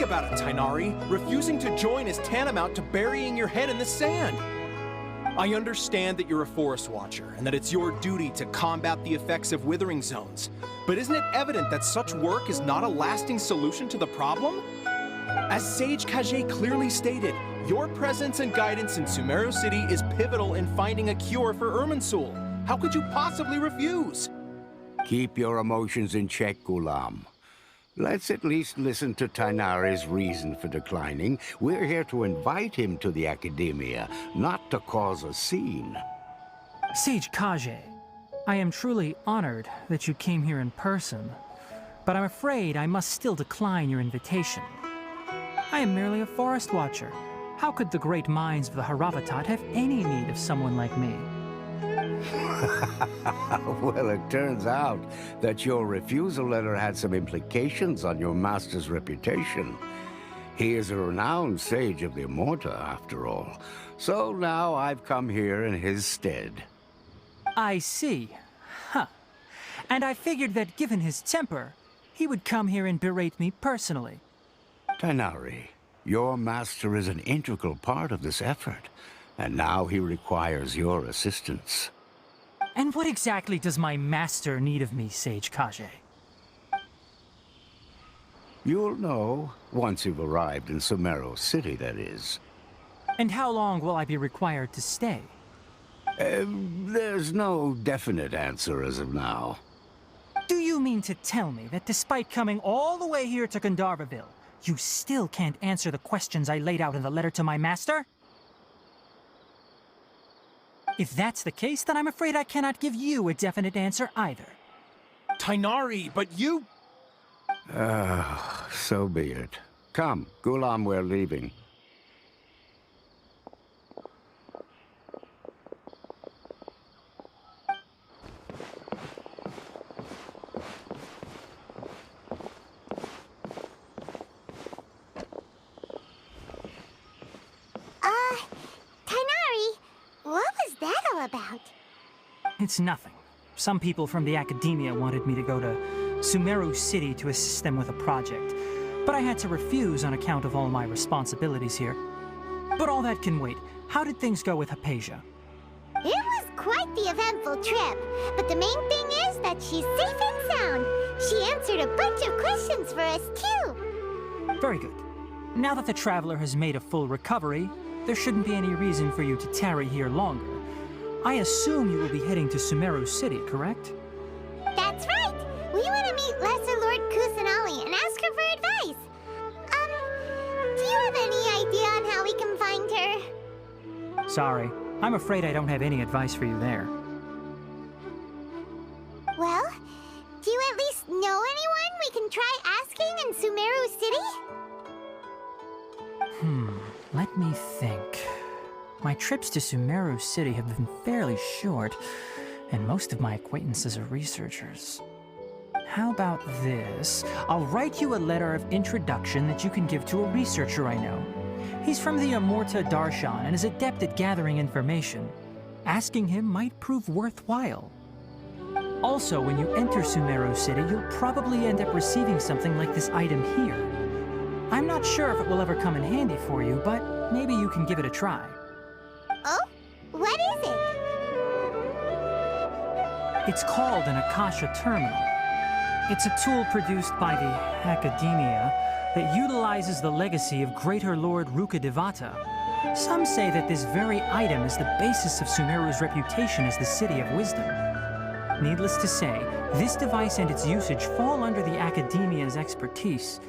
about it, Tainari. Refusing to join is tantamount to burying your head in the sand. I understand that you're a forest watcher, and that it's your duty to combat the effects of withering zones. But isn't it evident that such work is not a lasting solution to the problem? As Sage Kage clearly stated, your presence and guidance in Sumeru City is pivotal in finding a cure for Irminsul. How could you possibly refuse? Keep your emotions in check, Gulam. Let's at least listen to Tainari's reason for declining. We're here to invite him to the Academia, not to cause a scene. Sage Kage, I am truly honored that you came here in person, but I'm afraid I must still decline your invitation. I am merely a forest watcher. How could the great minds of the Haravatat have any need of someone like me? Well, it turns out that your refusal letter had some implications on your master's reputation. He is a renowned sage of the Immorta, after all. So now I've come here in his stead. I see. Huh. And I figured that given his temper, he would come here and berate me personally. Tainari, your master is an integral part of this effort, and now he requires your assistance. And what exactly does my master need of me, Sage Kage? You'll know once you've arrived in Sumeru City, that is. And how long will I be required to stay? There's no definite answer as of now. Do you mean to tell me that despite coming all the way here to Gandharvaville, you still can't answer the questions I laid out in the letter to my master? If that's the case, then I'm afraid I cannot give you a definite answer either. Tainari, but you... So be it. Come, Gulam, we're leaving. Tainari, what was that all about? It's nothing. Some people from the Academia wanted me to go to Sumeru City to assist them with a project, but I had to refuse on account of all my responsibilities here. But all that can wait. How did things go with Hypatia? It was quite the eventful trip, but the main thing is that she's safe and sound. She answered a bunch of questions for us, too. Very good. Now that the traveler has made a full recovery, there shouldn't be any reason for you to tarry here longer. I assume you will be heading to Sumeru City, correct? That's right! We want to meet Lesser Lord Kusanali and ask her for advice. Do you have any idea on how we can find her? Sorry, I'm afraid I don't have any advice for you there. Well, do you at least know anyone we can try asking in Sumeru City? Let me think. My trips to Sumeru City have been fairly short, and most of my acquaintances are researchers. How about this? I'll write you a letter of introduction that you can give to a researcher I know. He's from the Immorta Darshan and is adept at gathering information. Asking him might prove worthwhile. Also, when you enter Sumeru City, you'll probably end up receiving something like this item here. I'm not sure if it will ever come in handy for you, but maybe you can give it a try. Oh? What is it? It's called an Akasha Terminal. It's a tool produced by the Academia that utilizes the legacy of Greater Lord Rukkhadevata. Some say that this very item is the basis of Sumeru's reputation as the City of Wisdom. Needless to say, this device and its usage fall under the Academia's expertise,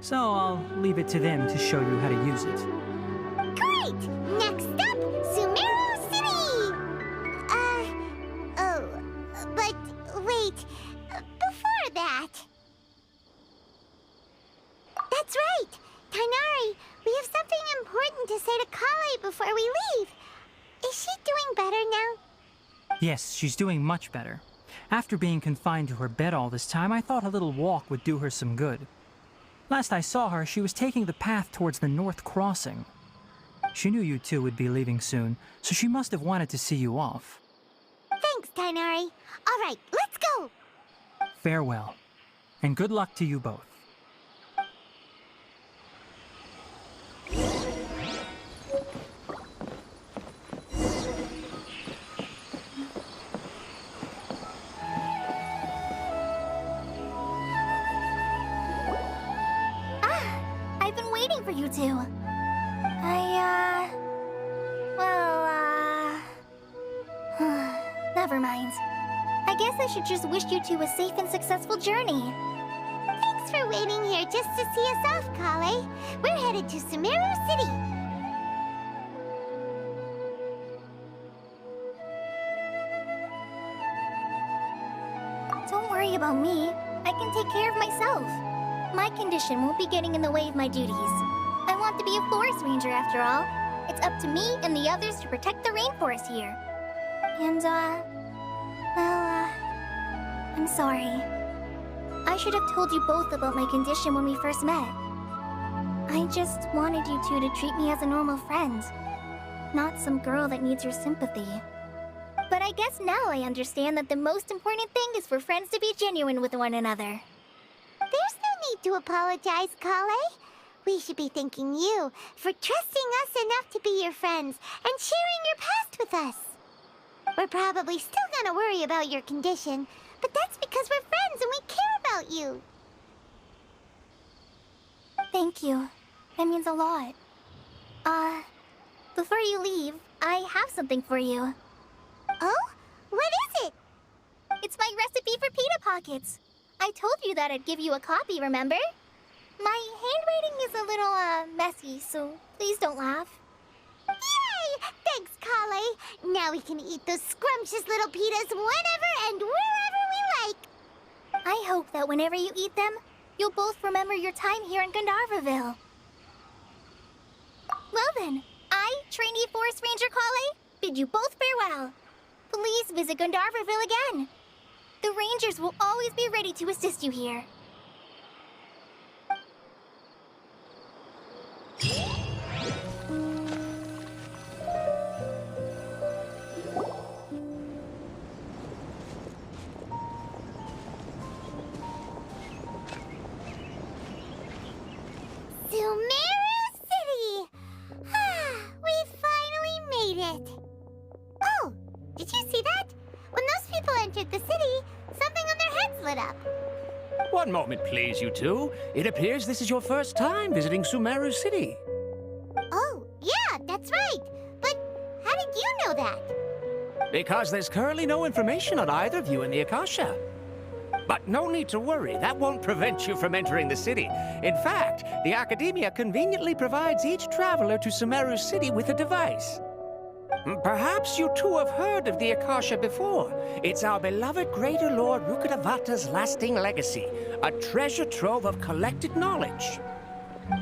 so I'll leave it to them to show you how to use it. Great! Next up, Sumeru City! But wait, before that... That's right! Tainari, we have something important to say to Kale before we leave. Is she doing better now? Yes, she's doing much better. After being confined to her bed all this time, I thought a little walk would do her some good. Last I saw her, she was taking the path towards the North Crossing. She knew you two would be leaving soon, so she must have wanted to see you off. Thanks, Tainari. All right, let's go! Farewell, and good luck to you both. two? Never mind. I guess I should just wish you two a safe and successful journey. Thanks for waiting here just to see us off, Kale. We're headed to Sumeru City. Don't worry about me. I can take care of myself. My condition won't be getting in the way of my duties. I want to be a forest ranger after all. It's up to me and the others to protect the rainforest here. And, I'm sorry. I should have told you both about my condition when we first met. I just wanted you two to treat me as a normal friend, not some girl that needs your sympathy. But I guess now I understand that the most important thing is for friends to be genuine with one another. There's no need to apologize, Kale. We should be thanking you for trusting us enough to be your friends and sharing your past with us. We're probably still gonna worry about your condition, but that's because we're friends and we care about you. Thank you. That means a lot. Before you leave, I have something for you. Oh? What is it? It's my recipe for pita pockets. I told you that I'd give you a copy, remember? My handwriting is a little, messy, so please don't laugh. Yay! Thanks, Kale. Now we can eat those scrumptious little pitas whenever and wherever we like. I hope that whenever you eat them, you'll both remember your time here in Gandharvaville. Well then, I, trainee Forest Ranger Kale, bid you both farewell. Please visit Gandharvaville again. The Rangers will always be ready to assist you here. Sumeru City! We finally made it! Oh, did you see that? When those people entered the city, something on their heads lit up. One moment, please, you two. It appears this is your first time visiting Sumeru City. Oh, yeah, that's right. But how did you know that? Because there's currently no information on either of you in the Akasha. But no need to worry, that won't prevent you from entering the city. In fact, the Academia conveniently provides each traveler to Sumeru City with a device. Perhaps you two have heard of the Akasha before. It's our beloved Greater Lord Rukkhadevata's lasting legacy, a treasure trove of collected knowledge.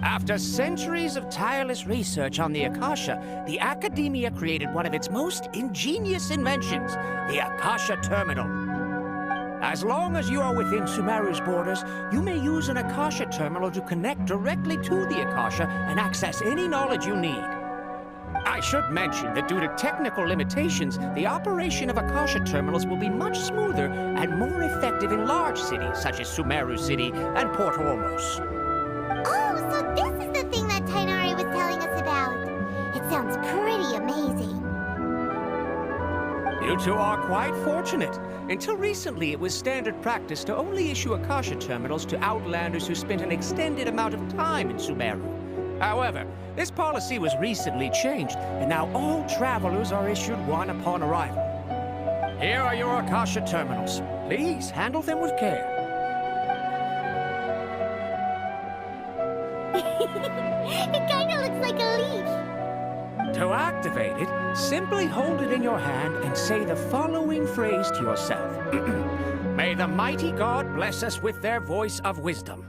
After centuries of tireless research on the Akasha, the Academia created one of its most ingenious inventions, the Akasha Terminal. As long as you are within Sumeru's borders, you may use an Akasha terminal to connect directly to the Akasha and access any knowledge you need. I should mention that due to technical limitations, the operation of Akasha terminals will be much smoother and more effective in large cities such as Sumeru City and Port Ormos. Oh, so this is the thing that Tainari was telling us about. It sounds pretty amazing. You two are quite fortunate. Until recently, it was standard practice to only issue Akasha terminals to outlanders who spent an extended amount of time in Sumeru. However, this policy was recently changed, and now all travelers are issued one upon arrival. Here are your Akasha terminals. Please handle them with care. It kinda looks like a leaf. To activate it, simply hold it in your hand and say the following phrase to yourself. May the mighty God bless us with their voice of wisdom.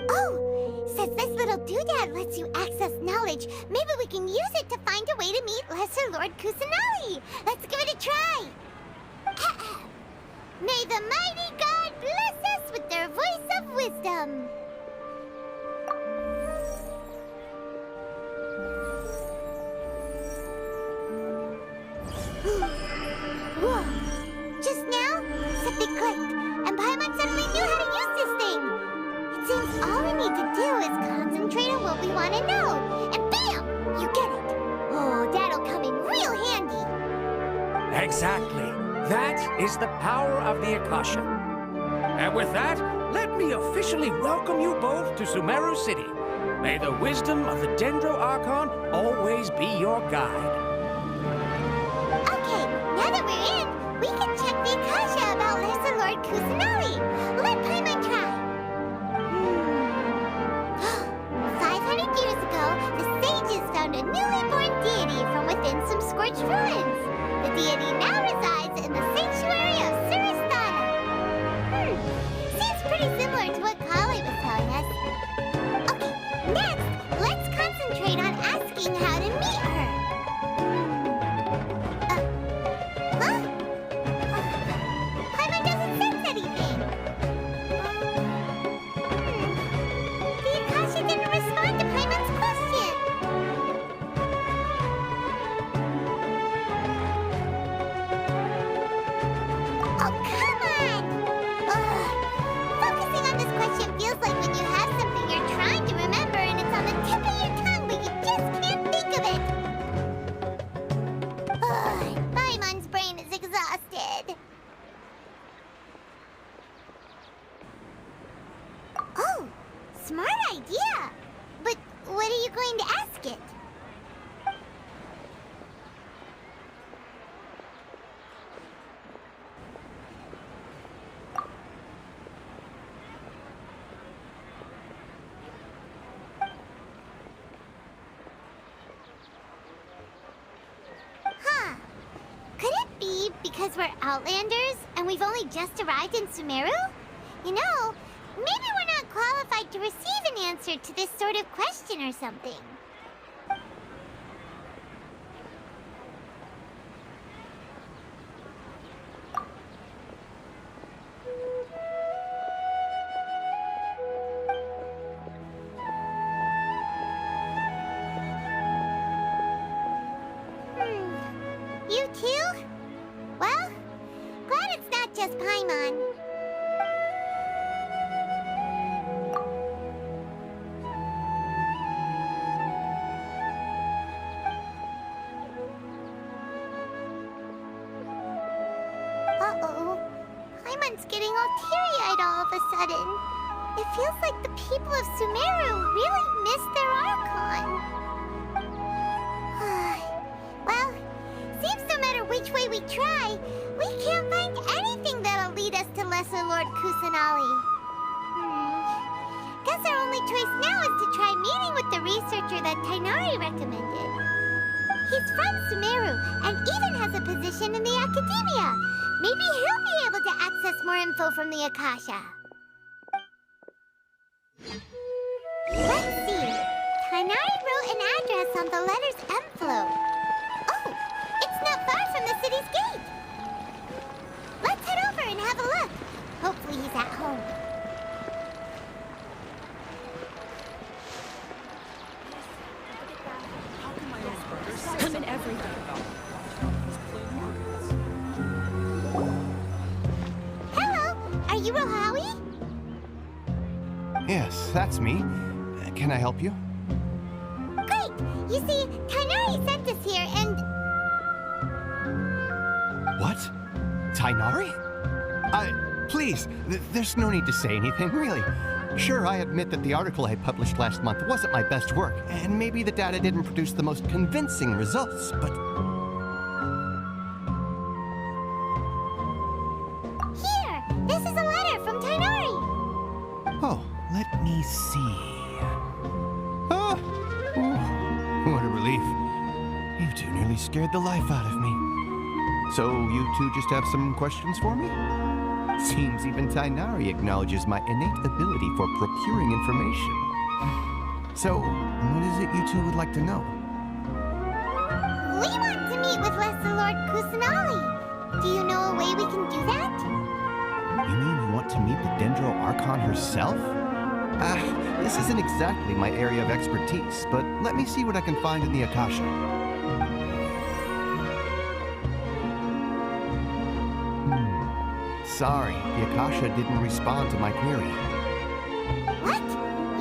Oh, since this little doodad lets you access knowledge, maybe we can use it to find a way to meet Lesser Lord Kusanali. Let's give it a try. May the mighty God bless us with their voice of wisdom. Whoa! Just now, something clicked, and Paimon suddenly knew how to use this thing. It seems all we need to do is concentrate on what we want to know, and bam! You get it. Oh, that'll come in real handy. Exactly. That is the power of the Akasha. And with that, let me officially welcome you both to Sumeru City. May the wisdom of the Dendro Archon always be your guide. Okay, now that we're in, we can check the Akasha about Lesser Lord Kusanali. Let Paimon try. 500 years ago, the sages found a newly born deity from within some scorched ruins. The deity now resides in the sanctuary of Suristana. Seems pretty similar to what Kali was telling us. Okay, next, let's concentrate on asking how to meet her. Huh? Paimon doesn't sense anything. The Akasha didn't respond to Paimon's question. Oh, come on! Ugh. Focusing on this question feels like when you have something you're trying to remember and it's on the tip of your tongue, but you just can't think of it. Ugh. Paimon's brain is exhausted. Oh, smart idea. But what are you going to ask it? Huh. Could it be because we're Outlanders and we've only just arrived in Sumeru? You know, maybe we're not qualified to receive an answer to this sort of question or something. You too? Well, glad it's not just Paimon. Uh-oh. Paimon's getting all teary-eyed all of a sudden. It feels like the people of Sumeru really miss their Archon. Well, seems no matter which way we try, we can't find anything that'll lead us to Lesser Lord Kusanali. Guess our only choice now is to try meeting with the researcher that Tainari recommended. He's from Sumeru and even has a position in the Academia. Maybe he'll be able to access more info from the Akasha. Let's see. Tainari wrote an address on the letter's envelope. Oh, it's not far from the city's gate. Let's head over and have a look. Hopefully he's at home. I'm in everything. Hello, are you Rohawi? Yes, that's me. Can I help you? Great! You see, Tainari sent us here and... What? Tainari? Please, there's no need to say anything, really. Sure, I admit that the article I published last month wasn't my best work, and maybe the data didn't produce the most convincing results, but... Here! This is a letter from Tainari! Oh, let me see... Ah! Ooh, what a relief. You two nearly scared the life out of me. So, you two just have some questions for me? Seems even Tainari acknowledges my innate ability for procuring information. So, what is it you two would like to know? We want to meet with Lesser Lord Kusanali. Do you know a way we can do that? You mean you want to meet the Dendro Archon herself? This isn't exactly my area of expertise, but let me see what I can find in the Akasha. Sorry, the Akasha didn't respond to my query. What?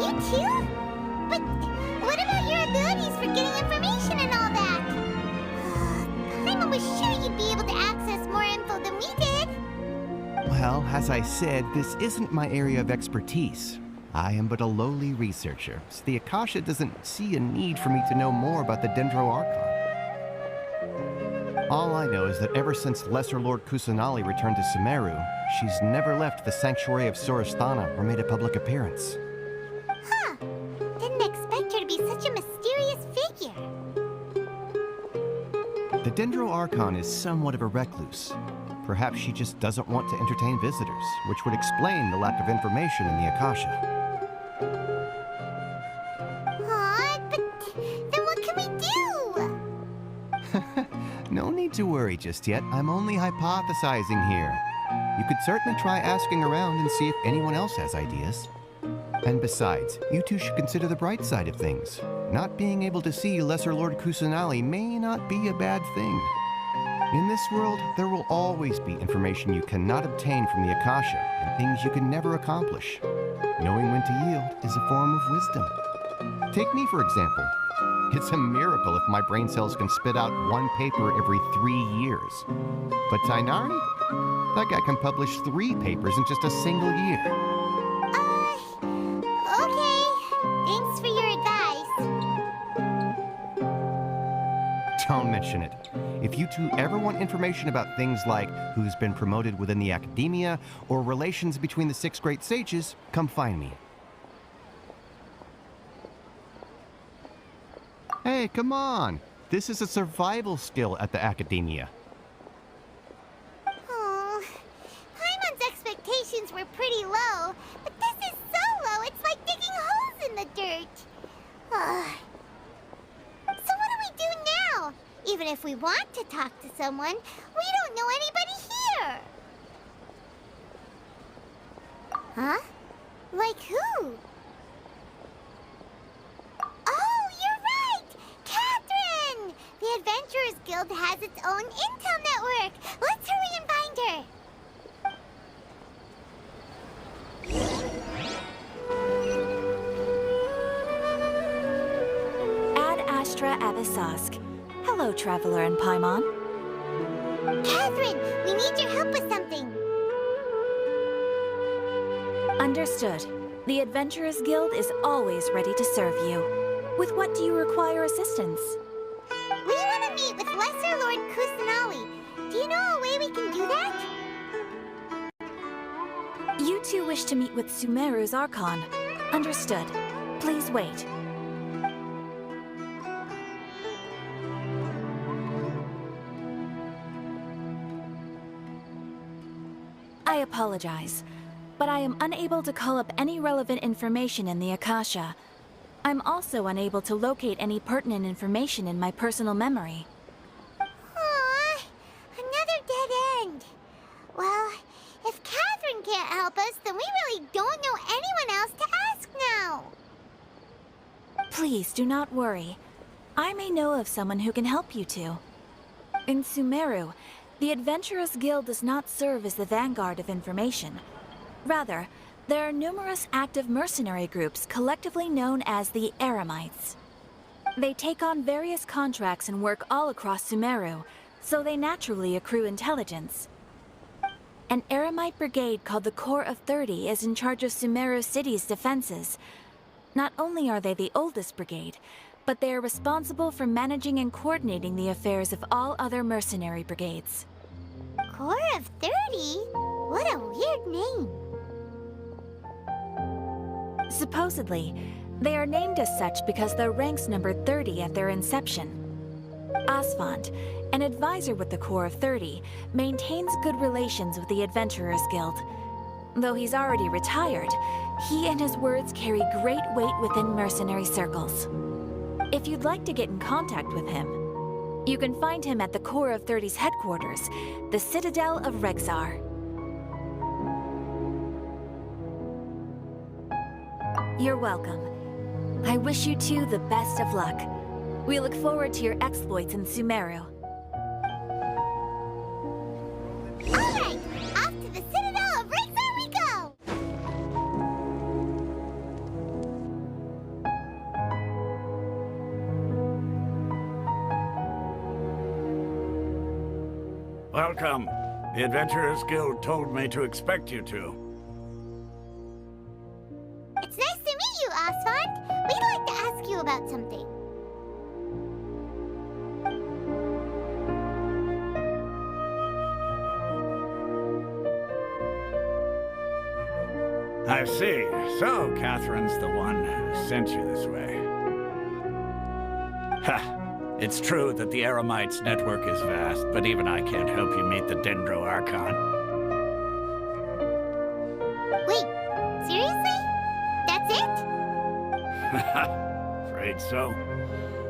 You too? But what about your abilities for getting information and all that? Paimon was sure you'd be able to access more info than we did. Well, as I said, this isn't my area of expertise. I am but a lowly researcher, so the Akasha doesn't see a need for me to know more about the Dendro Archon. All I know is that ever since Lesser Lord Kusanali returned to Sumeru, she's never left the Sanctuary of Sorasthana or made a public appearance. Huh. Didn't expect her to be such a mysterious figure. The Dendro Archon is somewhat of a recluse. Perhaps she just doesn't want to entertain visitors, which would explain the lack of information in the Akasha. Aw, but then what can we do? No need to worry just yet. I'm only hypothesizing here. You could certainly try asking around and see if anyone else has ideas. And besides, you two should consider the bright side of things. Not being able to see Lesser Lord Kusanali may not be a bad thing. In this world, there will always be information you cannot obtain from the Akasha and things you can never accomplish. Knowing when to yield is a form of wisdom. Take me, for example. It's a miracle if my brain cells can spit out one paper every 3 years. But Tainari? That guy can publish 3 papers in just a single year. Okay. Thanks for your advice. Don't mention it. If you two ever want information about things like who's been promoted within the academia or relations between the 6 great sages, come find me. Hey, come on! This is a survival skill at the academia. Oh, Paimon's expectations were pretty low, but this is so low it's like digging holes in the dirt. Ugh. So what do we do now? Even if we want to talk to someone, we don't know anybody here. Huh? Like who? Oh, you're right! Catherine! The Adventurers Guild has its own intel network. Let's hurry and find her. Ad Astra Abyssosque. Hello, Traveler and Paimon. Catherine, we need your help with something. Understood. The Adventurers Guild is always ready to serve you. With what do you require assistance? We want to meet with Lesser Lord Kusanali. Do you know a way we can do that? You two wish to meet with Sumeru's Archon. Understood. Please wait. I apologize, but I am unable to call up any relevant information in the Akasha. I'm also unable to locate any pertinent information in my personal memory. Aww, another dead end. Well, if Catherine can't help us, then we really don't know anyone else to ask now. Please do not worry. I may know of someone who can help you two. In Sumeru, the Adventurers Guild does not serve as the vanguard of information. Rather, there are numerous active mercenary groups collectively known as the Eremites. They take on various contracts and work all across Sumeru, so they naturally accrue intelligence. An Eremite brigade called the Corps of 30 is in charge of Sumeru City's defenses. Not only are they the oldest brigade, but they are responsible for managing and coordinating the affairs of all other mercenary brigades. Corps of 30? What a weird name. Supposedly, they are named as such because their ranks numbered 30 at their inception. Asfand, an advisor with the Corps of 30, maintains good relations with the Adventurers Guild. Though he's already retired, he and his words carry great weight within mercenary circles. If you'd like to get in contact with him, you can find him at the Corps of 30's headquarters, the Citadel of Rexar. You're welcome. I wish you two the best of luck. We look forward to your exploits in Sumeru. Alright, off to the Citadel of Rexar we go! Welcome. The Adventurers Guild told me to expect you two. It's nice about something. I see. So, Catherine's the one who sent you this way. Ha! It's true that the Eremites' network is vast, but even I can't help you meet the Dendro Archon. Wait, seriously? That's it? Afraid so.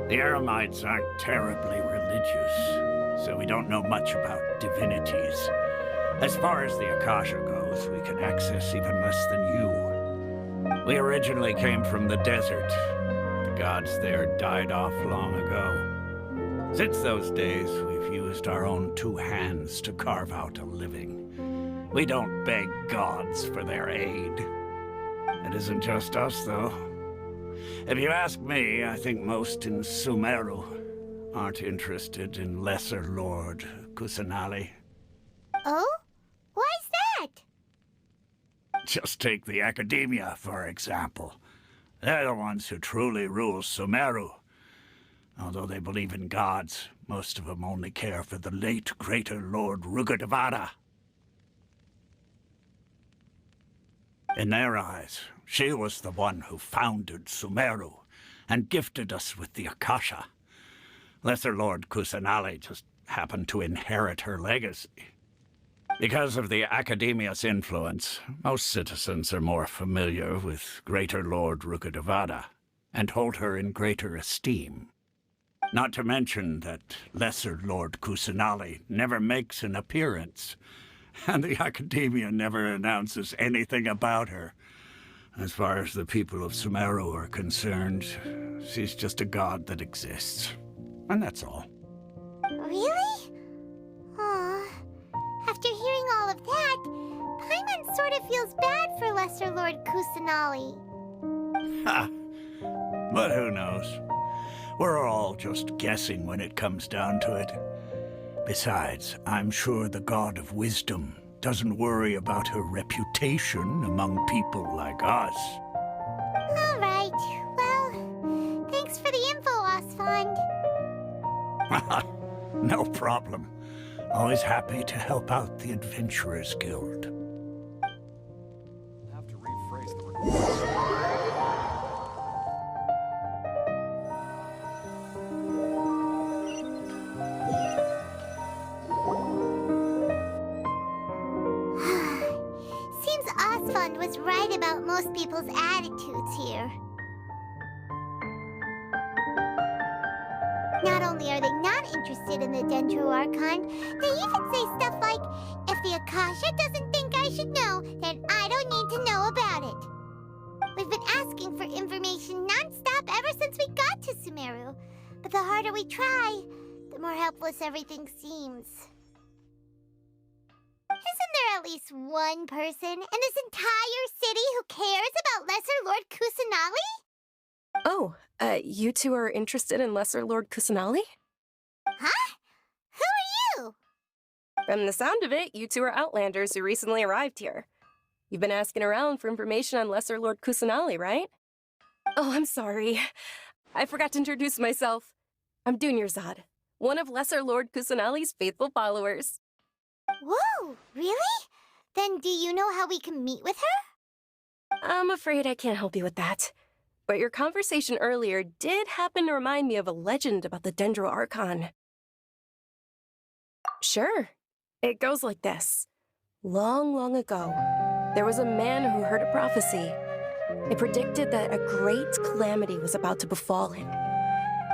The Eremites aren't terribly religious, so we don't know much about divinities. As far as the Akasha goes, we can access even less than you. We originally came from the desert. The gods there died off long ago. Since those days, we've used our own two hands to carve out a living. We don't beg gods for their aid. It isn't just us, though. If you ask me, I think most in Sumeru aren't interested in Lesser Lord Kusanali. Oh? Why's that? Just take the Academia, for example. They're the ones who truly rule Sumeru. Although they believe in gods, most of them only care for the late Greater Lord Rugadavada. In their eyes, she was the one who founded Sumeru and gifted us with the Akasha. Lesser Lord Kusanali just happened to inherit her legacy. Because of the Academia's influence, most citizens are more familiar with Greater Lord Rugadavada and hold her in greater esteem. Not to mention that Lesser Lord Kusanali never makes an appearance, and the Academia never announces anything about her. As far as the people of Sumeru are concerned, she's just a god that exists. And that's all. Really? Aw. After hearing all of that, Paimon sort of feels bad for Lesser Lord Kusanali. Ha! But who knows? We're all just guessing when it comes down to it. Besides, I'm sure the God of Wisdom doesn't worry about her reputation among people like us. All right. Well, thanks for the info, Osfond. No problem. Always happy to help out the Adventurers Guild. Have to rephrase the request. Seems Osfond was right about most people's attitudes here. Not only are they not interested in the Dendro Archon, they even say stuff like, if the Akasha doesn't think I should know, then I don't need to know about it. We've been asking for information non-stop ever since we got to Sumeru. But the harder we try, the more helpless everything seems. Isn't there at least one person in this entire city who cares about Lesser Lord Kusanali? Oh, you two are interested in Lesser Lord Kusanali? Huh? Who are you? From the sound of it, you two are Outlanders who recently arrived here. You've been asking around for information on Lesser Lord Kusanali, right? Oh, I'm sorry. I forgot to introduce myself. I'm Dunyarzad, one of Lesser Lord Kusanali's faithful followers. Whoa, really? Then do you know how we can meet with her? I'm afraid I can't help you with that. But your conversation earlier did happen to remind me of a legend about the Dendro Archon. Sure. It goes like this. Long, long ago, there was a man who heard a prophecy. It predicted that a great calamity was about to befall him.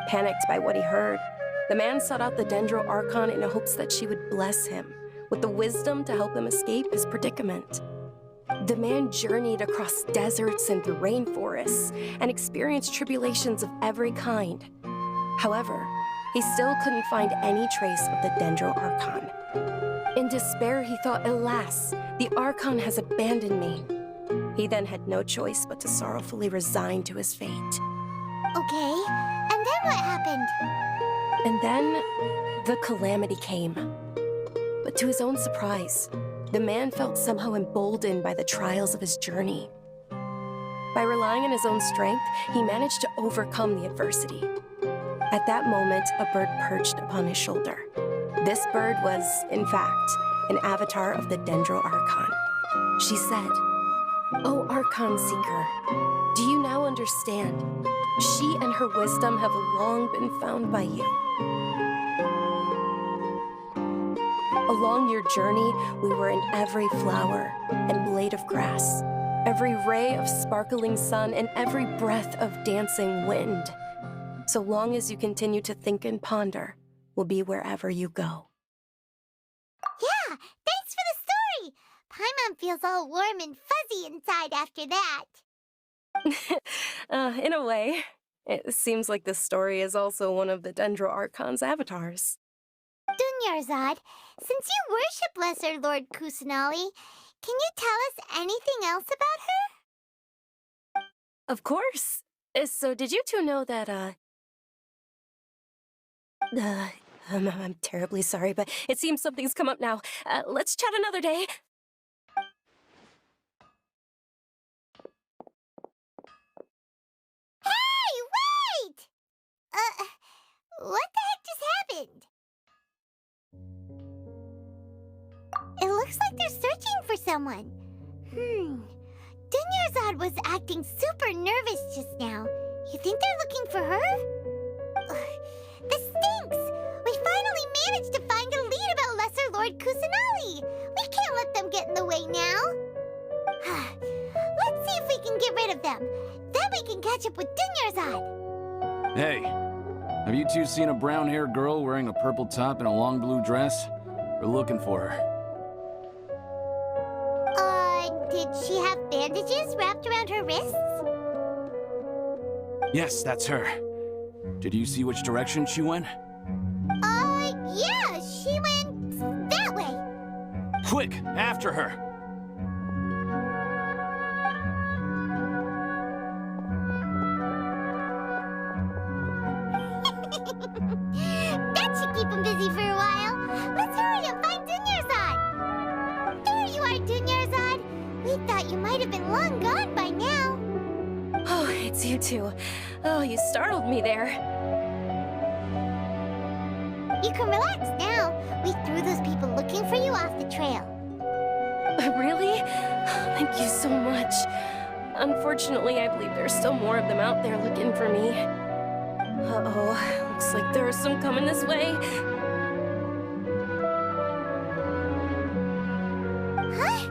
Panicked by what he heard, the man sought out the Dendro Archon in hopes that she would bless him with the wisdom to help him escape his predicament. The man journeyed across deserts and through rainforests and experienced tribulations of every kind. However, he still couldn't find any trace of the Dendro Archon. In despair, he thought, alas, the Archon has abandoned me. He then had no choice but to sorrowfully resign to his fate. Okay, and then what happened? And then, the calamity came. But to his own surprise, the man felt somehow emboldened by the trials of his journey. By relying on his own strength, he managed to overcome the adversity. At that moment, a bird perched upon his shoulder. This bird was, in fact, an avatar of the Dendro Archon. She said, "O Archon Seeker, do you now understand? She and her wisdom have long been found by you. Along your journey, we were in every flower and blade of grass, every ray of sparkling sun, and every breath of dancing wind. So long as you continue to think and ponder, we'll be wherever you go." Yeah, thanks for the story! Paimon feels all warm and fuzzy inside after that. In a way. It seems like this story is also one of the Dendro Archon's avatars. Dunyarzad, since you worship Lesser Lord Kusanali, can you tell us anything else about her? Of course. So did you two know that, I'm terribly sorry, but it seems something's come up now. Let's chat another day. Hey, wait! What the heck just happened? It looks like they're searching for someone. Dunyarzad was acting super nervous just now. You think they're looking for her? This stinks! We finally managed to find a lead about Lesser Lord Kusanali! We can't let them get in the way now! Let's see if we can get rid of them. Then we can catch up with Dunyarzad! Hey, have you two seen a brown-haired girl wearing a purple top and a long blue dress? We're looking for her. Did she have bandages wrapped around her wrists? Yes, that's her. Did you see which direction she went? Yeah, she went that way. Quick, after her! That should keep him busy for a while. Let's hurry and find Dunyarzad. There you are, Dunyarzad. We thought you might have been long gone by now. Oh, it's you two. Oh, you startled me there. You can relax now. We threw those people looking for you off the trail. Really? Thank you so much. Unfortunately, I believe there's still more of them out there looking for me. Uh-oh, looks like there are some coming this way. Huh?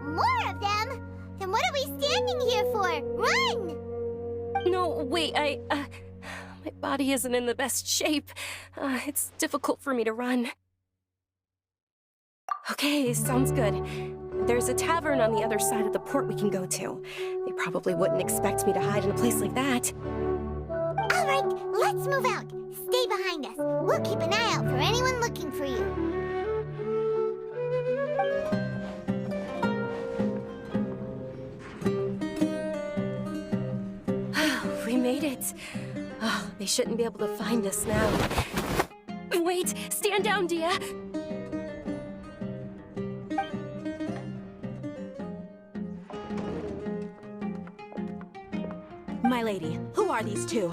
More of them? Then what are we standing here for? Run! No, wait, my body isn't in the best shape. It's difficult for me to run. Okay, sounds good. There's a tavern on the other side of the port we can go to. They probably wouldn't expect me to hide in a place like that. All right, let's move out. Stay behind us. We'll keep an eye out for anyone looking for you. We made it. Oh, they shouldn't be able to find us now. Wait, stand down, Dia. My lady, who are these two?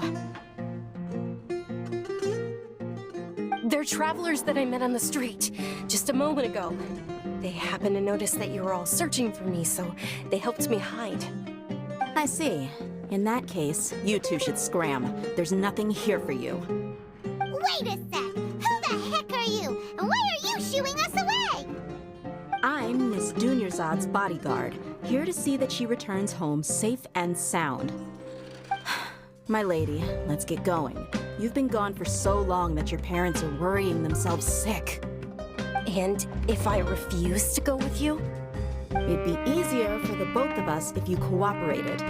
They're travelers that I met on the street just a moment ago. They happened to notice that you were all searching for me, so they helped me hide. I see. In that case, you two should scram. There's nothing here for you. Wait a sec! Who the heck are you? And why are you shooing us away? I'm Miss Dunyarzad's bodyguard, here to see that she returns home safe and sound. My lady, let's get going. You've been gone for so long that your parents are worrying themselves sick. And if I refuse to go with you? It'd be easier for the both of us if you cooperated.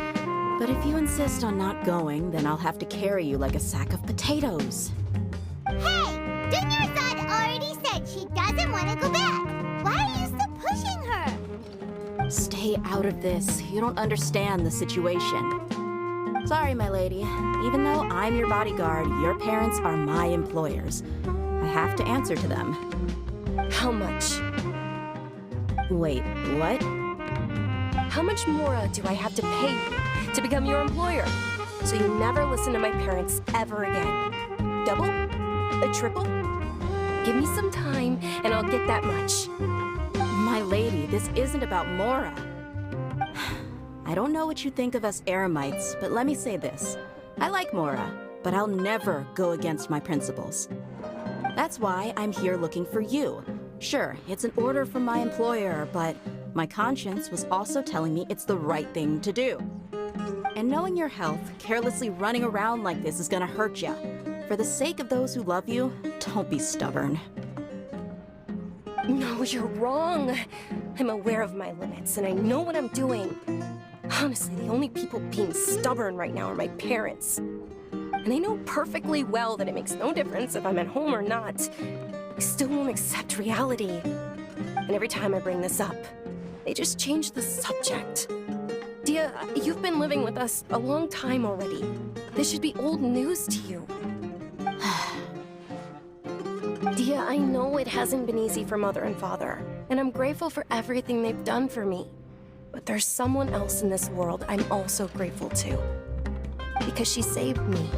But if you insist on not going, then I'll have to carry you like a sack of potatoes. Hey! Dunyarzad already said she doesn't want to go back. Why are you still pushing her? Stay out of this. You don't understand the situation. Sorry, my lady. Even though I'm your bodyguard, your parents are my employers. I have to answer to them. How much? Wait, what? How much more do I have to pay you to become your employer. So you never listen to my parents ever again. Double? A triple? Give me some time, and I'll get that much. My lady, this isn't about Mora. I don't know what you think of us Eremites, but let me say this. I like Mora, but I'll never go against my principles. That's why I'm here looking for you. Sure, it's an order from my employer, but my conscience was also telling me it's the right thing to do. And knowing your health, carelessly running around like this is gonna hurt ya. For the sake of those who love you, don't be stubborn. No, you're wrong. I'm aware of my limits, and I know what I'm doing. Honestly, the only people being stubborn right now are my parents. And they know perfectly well that it makes no difference if I'm at home or not. They still won't accept reality. And every time I bring this up, they just change the subject. Dia, you've been living with us a long time already. This should be old news to you. Dia, I know it hasn't been easy for Mother and Father, and I'm grateful for everything they've done for me. But there's someone else in this world I'm also grateful to. Because she saved me.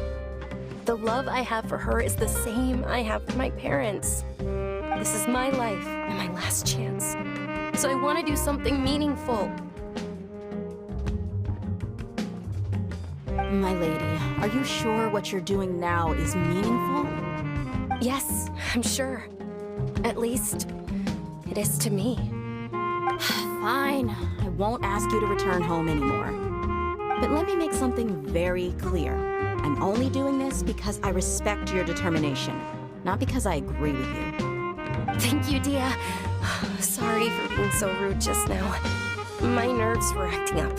The love I have for her is the same I have for my parents. This is my life and my last chance. So I want to do something meaningful. My lady, are you sure what you're doing now is meaningful? Yes, I'm sure. At least, it is to me. Fine, I won't ask you to return home anymore. But let me make something very clear. I'm only doing this because I respect your determination, not because I agree with you. Thank you, Dia. Sorry for being so rude just now. My nerves were acting up.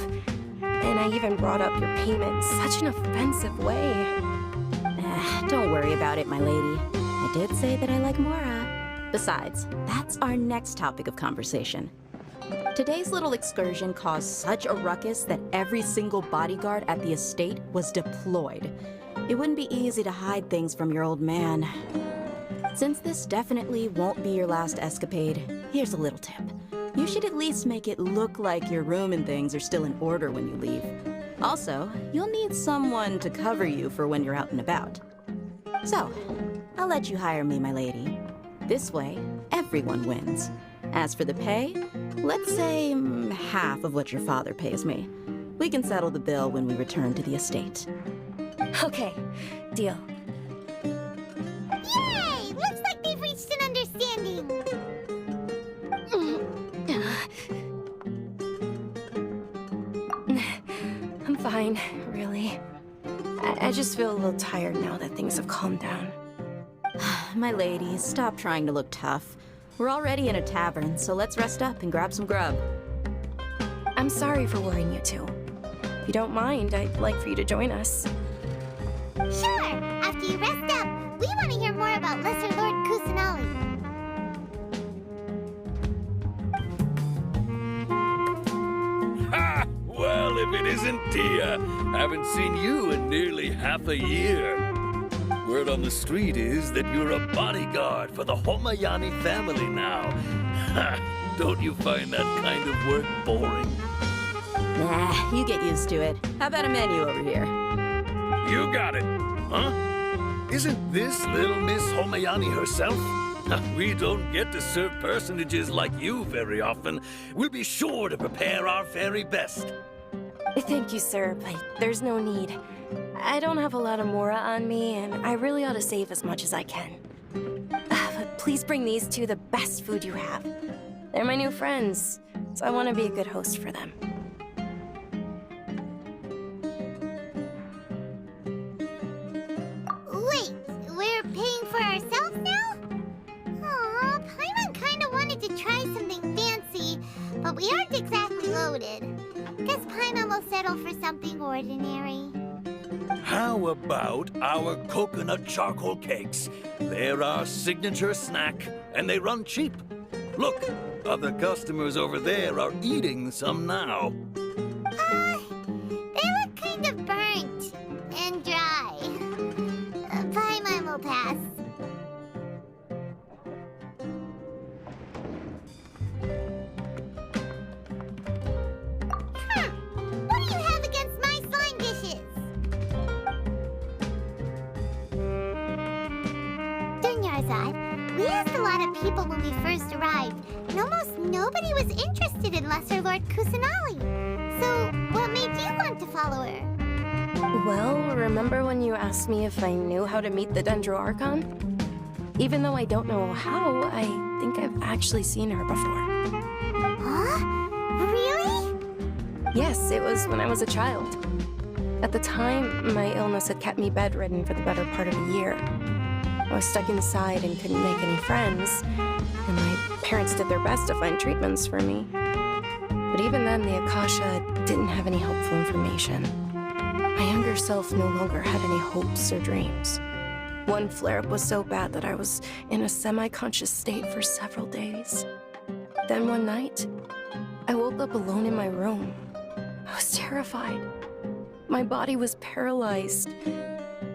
And I even brought up your payment in such an offensive way. Don't worry about it, my lady. I did say that I like Mora. Besides, that's our next topic of conversation. Today's little excursion caused such a ruckus that every single bodyguard at the estate was deployed. It wouldn't be easy to hide things from your old man. Since this definitely won't be your last escapade, here's a little tip. You should at least make it look like your room and things are still in order when you leave. Also, you'll need someone to cover you for when you're out and about. So, I'll let you hire me, my lady. This way, everyone wins. As for the pay, let's say half of what your father pays me. We can settle the bill when we return to the estate. Okay, deal. Yay! Looks like they've reached an understanding. I'm fine, really. I just feel a little tired now that things have calmed down. My lady, stop trying to look tough. We're already in a tavern, so let's rest up and grab some grub. I'm sorry for worrying you two. If you don't mind, I'd like for you to join us. Sure, after you rest up, we want to hear more about Lesser Lord Kusanali. Ha! Well, if it isn't Dia, haven't seen you in nearly half a year. Word on the street is that you're a bodyguard for the Homayani family now. Ha! Don't you find that kind of work boring? Nah, you get used to it. How about a menu over here? You got it, huh? Isn't this little Miss Homayani herself? We don't get to serve personages like you very often. We'll be sure to prepare our very best. Thank you, sir, but there's no need. I don't have a lot of Mora on me, and I really ought to save as much as I can. But please bring these two the best food you have. They're my new friends, so I want to be a good host for them. Wait, we're paying for ourselves now? Aw, Paimon kinda wanted to try something fancy, but we aren't exactly loaded. Guess Paimon will settle for something ordinary. How about our coconut charcoal cakes? They're our signature snack, and they run cheap. Look, other customers over there are eating some now. They look kind of burnt and dry. Paimon will pass. What do you have against my Dunyarzad. We asked a lot of people when we first arrived, and almost nobody was interested in Lesser Lord Kusanali. So, what made you want to follow her? Well, remember when you asked me if I knew how to meet the Dendro Archon? Even though I don't know how, I think I've actually seen her before. Huh? Really? Yes, it was when I was a child. At the time, my illness had kept me bedridden for the better part of a year. I was stuck inside and couldn't make any friends, and my parents did their best to find treatments for me. But even then, the Akasha didn't have any helpful information. My younger self no longer had any hopes or dreams. One flare-up was so bad that I was in a semi-conscious state for several days. Then one night, I woke up alone in my room. I was terrified. My body was paralyzed.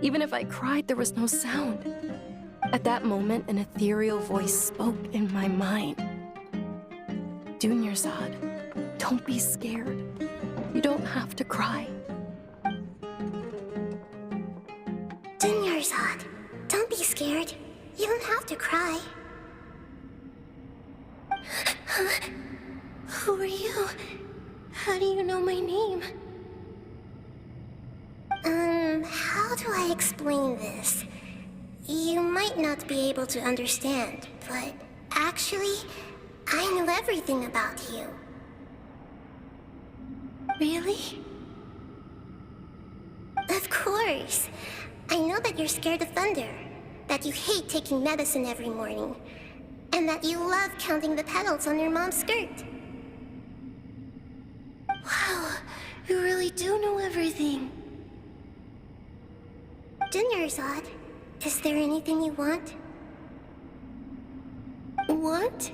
Even if I cried, there was no sound. At that moment, an ethereal voice spoke in my mind. Dunyarzad, don't be scared. You don't have to cry. Dunyarzad, don't be scared. You don't have to cry. Who are you? How do you know my name? How do I explain this? You might not be able to understand, but actually, I know everything about you. Really? Of course. I know that you're scared of thunder, that you hate taking medicine every morning, and that you love counting the petals on your mom's skirt. Wow, you really do know everything. Dunyarzad, is there anything you want? Want?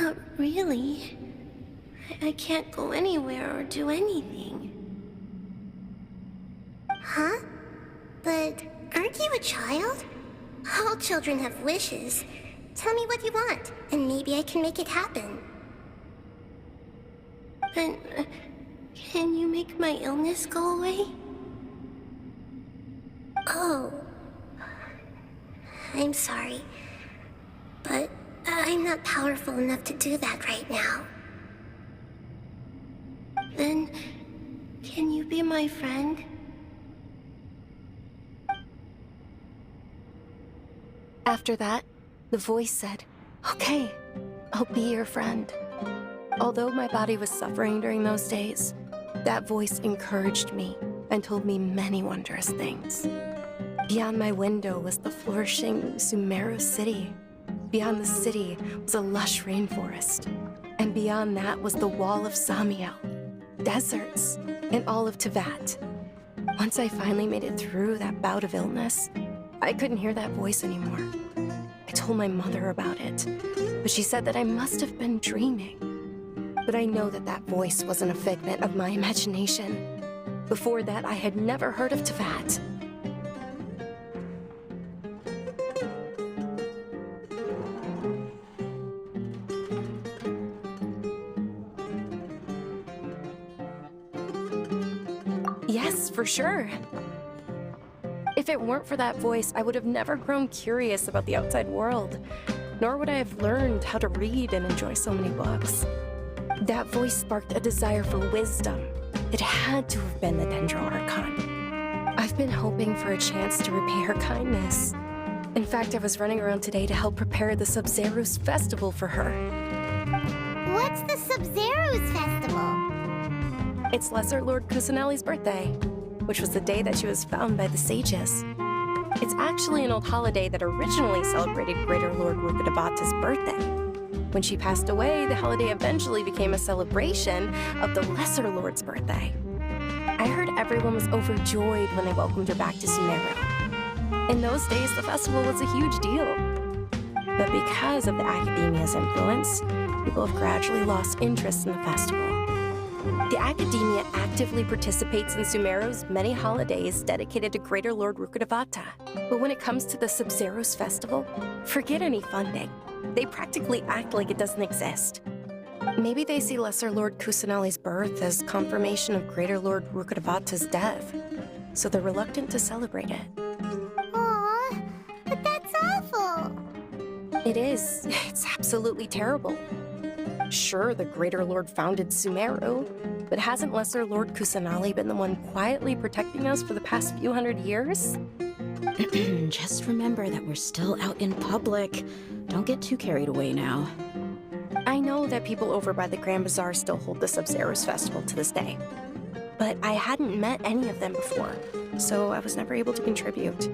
Not really. I can't go anywhere or do anything. Huh? But aren't you a child? All children have wishes. Tell me what you want, and maybe I can make it happen. But can you make my illness go away? Oh. I'm sorry. But I'm not powerful enough to do that right now. Then, can you be my friend? After that, the voice said, "Okay, I'll be your friend." Although my body was suffering during those days, that voice encouraged me and told me many wondrous things. Beyond my window was the flourishing Sumeru city. Beyond the city was a lush rainforest. And beyond that was the wall of Samiel, deserts, and all of Teyvat. Once I finally made it through that bout of illness, I couldn't hear that voice anymore. I told my mother about it, but she said that I must have been dreaming. But I know that that voice wasn't a figment of my imagination. Before that, I had never heard of Teyvat. Yes, for sure. If it weren't for that voice, I would have never grown curious about the outside world, nor would I have learned how to read and enjoy so many books. That voice sparked a desire for wisdom. It had to have been the Dendro Archon. I've been hoping for a chance to repay her kindness. In fact, I was running around today to help prepare the Sub-Zerus festival for her. What's the Sub-Zerus festival? It's Lesser Lord Kusanali's birthday, which was the day that she was found by the sages. It's actually an old holiday that originally celebrated Greater Lord Rukkhadevata's birthday. When she passed away, the holiday eventually became a celebration of the Lesser Lord's birthday. I heard everyone was overjoyed when they welcomed her back to Sumeru. In those days, the festival was a huge deal. But because of the Academia's influence, people have gradually lost interest in the festival. The Academia actively participates in Sumeru's many holidays dedicated to Greater Lord Rukkhadevata. But when it comes to the Sub-Zerus festival, forget any funding. They practically act like it doesn't exist. Maybe they see Lesser Lord Kusanali's birth as confirmation of Greater Lord Rukkhadevata's death, so they're reluctant to celebrate it. Aw, but that's awful. It is. It's absolutely terrible. Sure, the Greater Lord founded Sumeru, but hasn't Lesser Lord Kusanali been the one quietly protecting us for the past few hundred years? Just remember that we're still out in public. Don't get too carried away now. I know that people over by the Grand Bazaar still hold the Sub-Zero's festival to this day, but I hadn't met any of them before, so I was never able to contribute.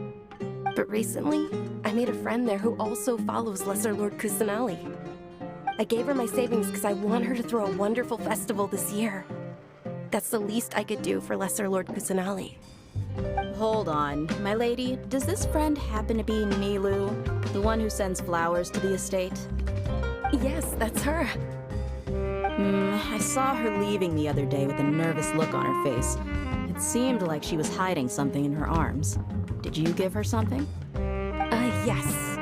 But recently, I made a friend there who also follows Lesser Lord Kusanali. I gave her my savings because I want her to throw a wonderful festival this year. That's the least I could do for Lesser Lord Kusanali. Hold on, my lady. Does this friend happen to be Nilu, the one who sends flowers to the estate? Yes, that's her. I saw her leaving the other day with a nervous look on her face. It seemed like she was hiding something in her arms. Did you give her something? Yes.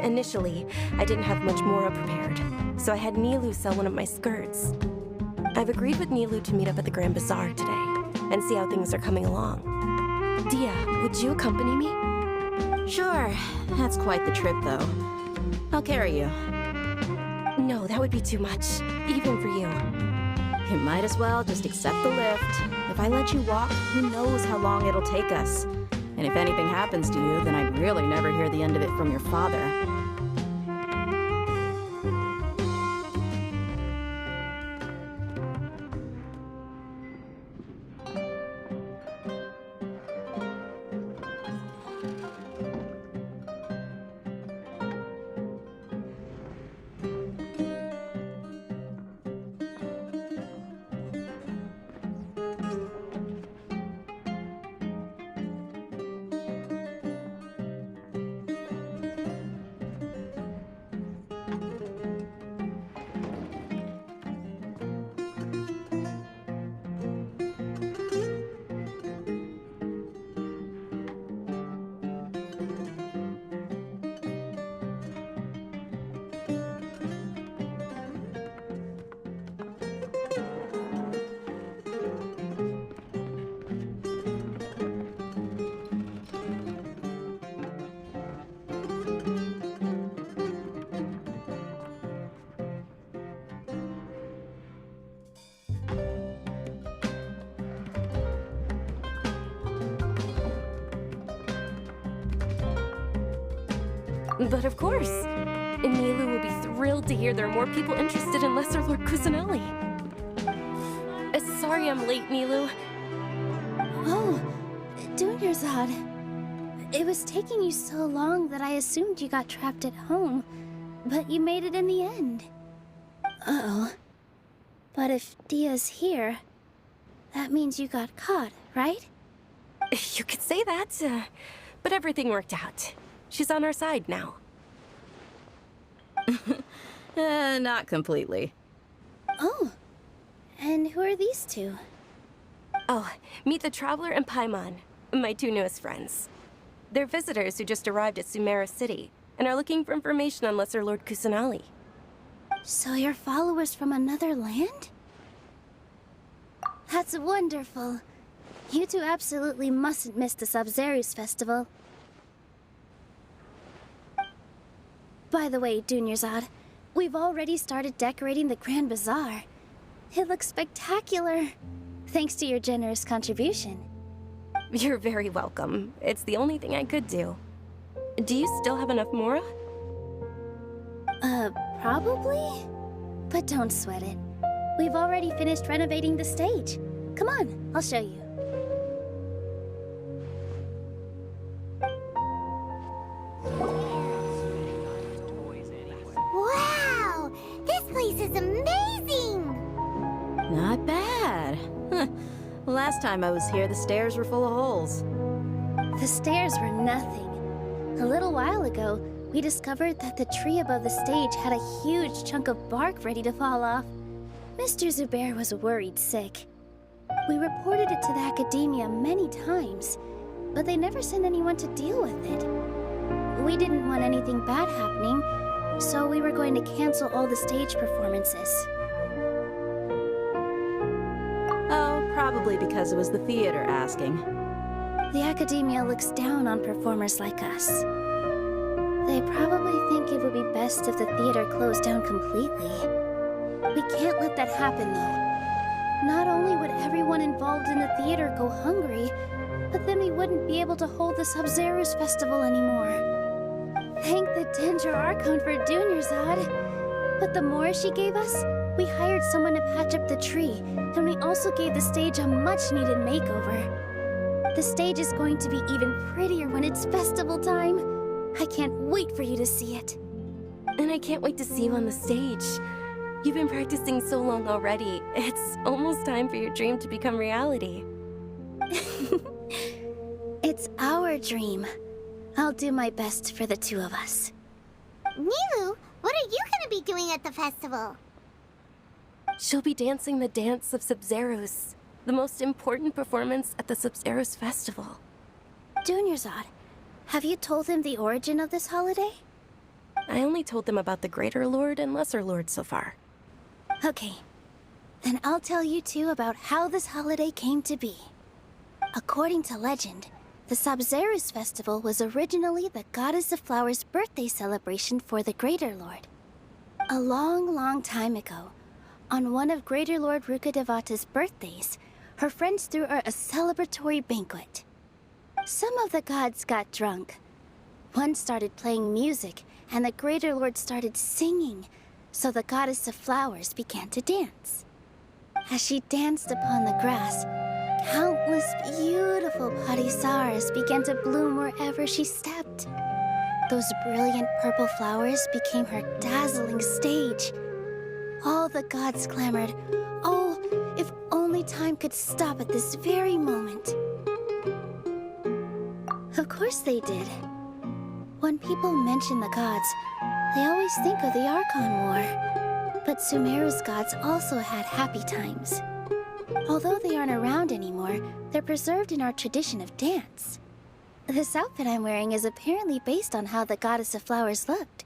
Initially, I didn't have much Mora prepared, so I had Nilu sell one of my skirts. I've agreed with Nilu to meet up at the Grand Bazaar today and see how things are coming along. Dia, would you accompany me? Sure. That's quite the trip, though. I'll carry you. No, that would be too much, even for you. You might as well just accept the lift. If I let you walk, who knows how long it'll take us. And if anything happens to you, then I'd really never hear the end of it from your father. But of course, Nilu will be thrilled to hear there are more people interested in Lesser Lord Kusanali. Sorry I'm late, Nilu. Oh, Dunyarzad. It was taking you so long that I assumed you got trapped at home, but you made it in the end. Uh-oh. But if Dia's here, that means you got caught, right? You could say that, but everything worked out. She's on our side now. Not completely. Oh, and who are these two? Oh, meet the Traveler and Paimon, my two newest friends. They're visitors who just arrived at Sumeru City and are looking for information on Lesser Lord Kusanali. So you're followers from another land? That's wonderful. You two absolutely mustn't miss the Sub-Zero's festival. By the way, Dunyarzad, we've already started decorating the Grand Bazaar. It looks spectacular, thanks to your generous contribution. You're very welcome. It's the only thing I could do. Do you still have enough Mora? Probably? But don't sweat it. We've already finished renovating the stage. Come on, I'll show you. Wow! This place is amazing! Not bad. Last time I was here, the stairs were full of holes. The stairs were nothing. A little while ago, we discovered that the tree above the stage had a huge chunk of bark ready to fall off. Mr. Zubair was worried sick. We reported it to the academia many times, but they never sent anyone to deal with it. We didn't want anything bad happening, so we were going to cancel all the stage performances. Oh, probably because it was the theater asking. The academia looks down on performers like us. They probably think it would be best if the theater closed down completely. We can't let that happen, though. Not only would everyone involved in the theater go hungry, but then we wouldn't be able to hold the Sub-Zero's festival anymore. Thank the Dendro Archon for Dunyarzad. But the more she gave us, we hired someone to patch up the tree, and we also gave the stage a much-needed makeover. The stage is going to be even prettier when it's festival time. I can't wait for you to see it. And I can't wait to see you on the stage. You've been practicing so long already. It's almost time for your dream to become reality. It's our dream. I'll do my best for the two of us. Nilu, what are you gonna be doing at the festival? She'll be dancing the dance of Sub-Zeros, the most important performance at the Sub-Zeros festival. Dunyarzad, have you told him the origin of this holiday? I only told them about the Greater Lord and Lesser Lord so far. Okay. Then I'll tell you two about how this holiday came to be. According to legend, the Sub-Zeros festival was originally the Goddess of Flowers' birthday celebration for the Greater Lord. A long, long time ago, on one of Greater Lord Rukkhadevata's birthdays, her friends threw her a celebratory banquet. Some of the gods got drunk. One started playing music, and the Greater Lord started singing, so the Goddess of Flowers began to dance. As she danced upon the grass, countless beautiful parisaras began to bloom wherever she stepped. Those brilliant purple flowers became her dazzling stage. All the gods clamored, "Oh, if only time could stop at this very moment." Of course they did. When people mention the gods, they always think of the Archon War. But Sumeru's gods also had happy times. Although they aren't around anymore, they're preserved in our tradition of dance. This outfit I'm wearing is apparently based on how the Goddess of Flowers looked.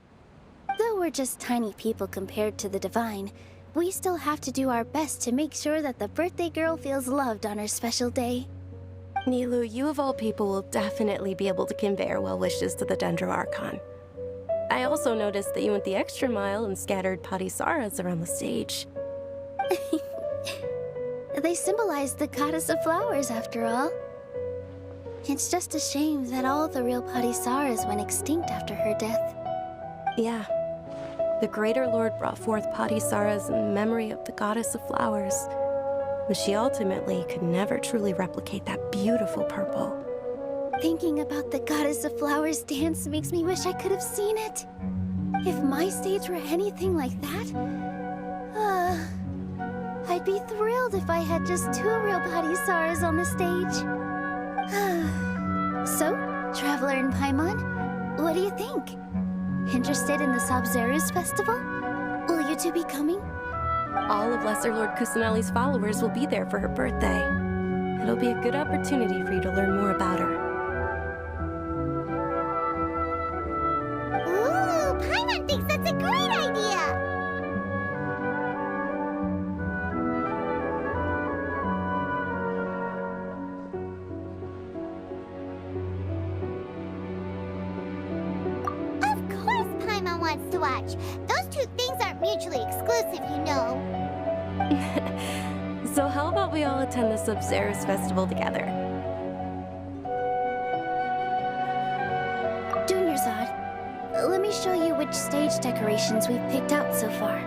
Though we're just tiny people compared to the Divine, we still have to do our best to make sure that the birthday girl feels loved on her special day. Nilu, you of all people will definitely be able to convey our well wishes to the Dendro Archon. I also noticed that you went the extra mile and scattered parisaras around the stage. They symbolize the Goddess of Flowers, after all. It's just a shame that all the real parisaras went extinct after her death. Yeah. The Greater Lord brought forth parisaras in memory of the Goddess of Flowers, but she ultimately could never truly replicate that beautiful purple. Thinking about the Goddess of Flowers dance makes me wish I could have seen it. If my stage were anything like that, I'd be thrilled if I had just two real parisaras on the stage. So, Traveler and Paimon, what do you think? Interested in the Sub-Zeros festival? Will you two be coming? All of Lesser Lord Kusanali's followers will be there for her birthday. It'll be a good opportunity for you to learn more about her. Ooh, Paimon thinks that's a great idea! Of course Paimon wants to watch. Those two things aren't mutually exclusive, you know. So how about we all attend the Sub-Zeros festival together? Dunyarzad, let me show you which stage decorations we've picked out so far.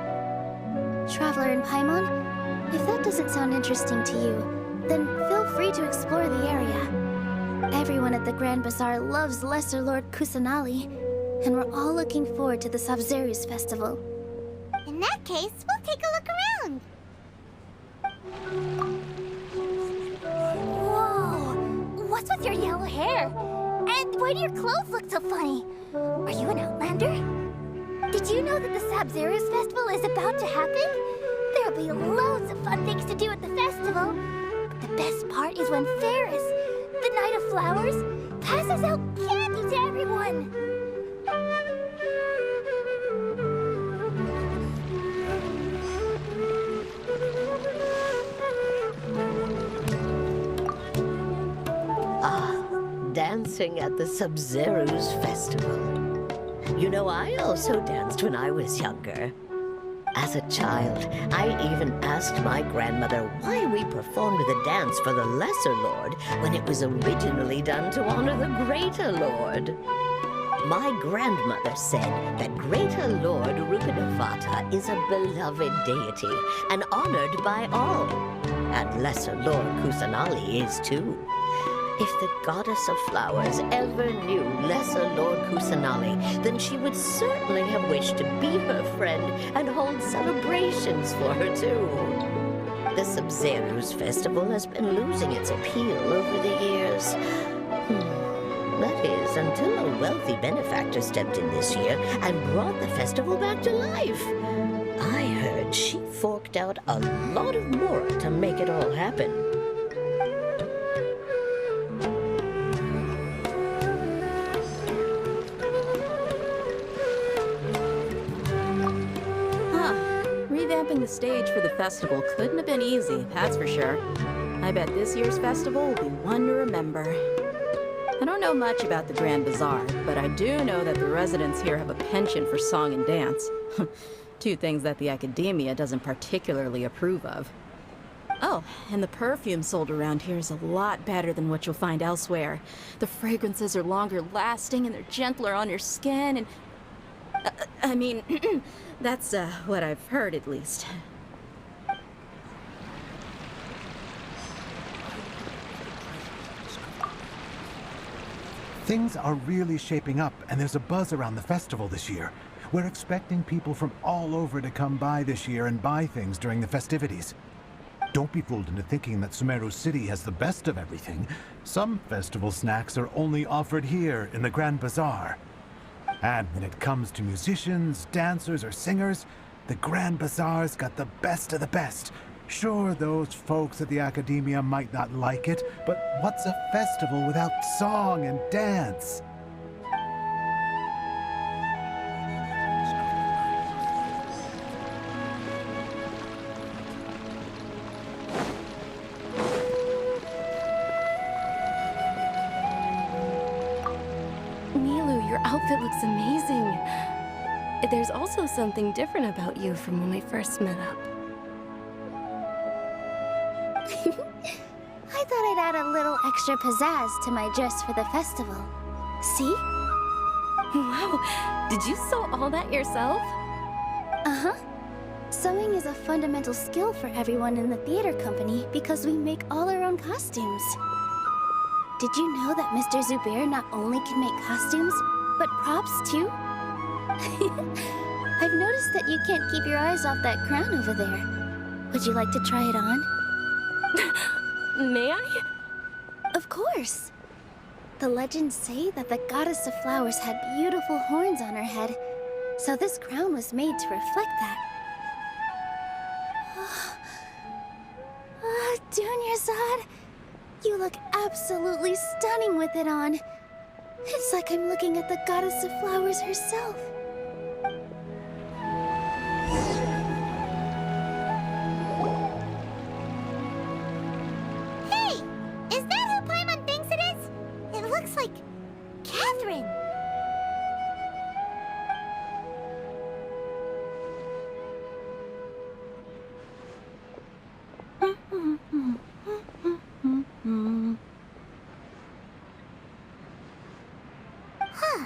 Traveler and Paimon, if that doesn't sound interesting to you, then feel free to explore the area. Everyone at the Grand Bazaar loves Lesser Lord Kusanali, and we're all looking forward to the Sub-Zeros festival. In that case, we'll take a look around. Whoa! What's with your yellow hair? And why do your clothes look so funny? Are you an Outlander? Did you know that the Sub-Zeros festival is about to happen? There'll be loads of fun things to do at the festival. But the best part is when Ferris, the Knight of Flowers, passes out candy to everyone. Dancing at the Sub-Zeros festival. You know, I also danced when I was younger. As a child, I even asked my grandmother why we performed the dance for the Lesser Lord when it was originally done to honor the Greater Lord. My grandmother said that Greater Lord Rukkhadevata is a beloved deity and honored by all. And Lesser Lord Kusanali is too. If the goddess of flowers ever knew Lesser Lord Kusanali, then she would certainly have wished to be her friend and hold celebrations for her too. The Sabzeruz festival has been losing its appeal over the years. That is, until a wealthy benefactor stepped in this year and brought the festival back to life. I heard she forked out a lot of mora to make it all happen. Revamping the stage for the festival couldn't have been easy, that's for sure. I bet this year's festival will be one to remember. I don't know much about the Grand Bazaar, but I do know that the residents here have a penchant for song and dance. Two things that the academia doesn't particularly approve of. Oh, and the perfume sold around here is a lot better than what you'll find elsewhere. The fragrances are longer lasting and they're gentler on your skin and... I mean, that's what I've heard at least. Things are really shaping up, and there's a buzz around the festival this year. We're expecting people from all over to come by this year and buy things during the festivities. Don't be fooled into thinking that Sumeru City has the best of everything. Some festival snacks are only offered here in the Grand Bazaar. And when it comes to musicians, dancers, or singers, the Grand Bazaar's got the best of the best. Sure, those folks at the academia might not like it, but what's a festival without song and dance? Nilu, your outfit looks amazing. There's also something different about you from when we first met up. I thought I'd add a little extra pizzazz to my dress for the festival. See? Wow, did you sew all that yourself? Uh-huh. Sewing is a fundamental skill for everyone in the theater company because we make all our own costumes. Did you know that Mr. Zubair not only can make costumes, but props too? I've noticed that you can't keep your eyes off that crown over there. Would you like to try it on? May I? Of course. The legends say that the goddess of flowers had beautiful horns on her head, so this crown was made to reflect that. Dunyarzad, you look absolutely stunning with it on. It's like I'm looking at the goddess of flowers herself. Hey! Is that who Paimon thinks it is? It looks like Catherine. Huh.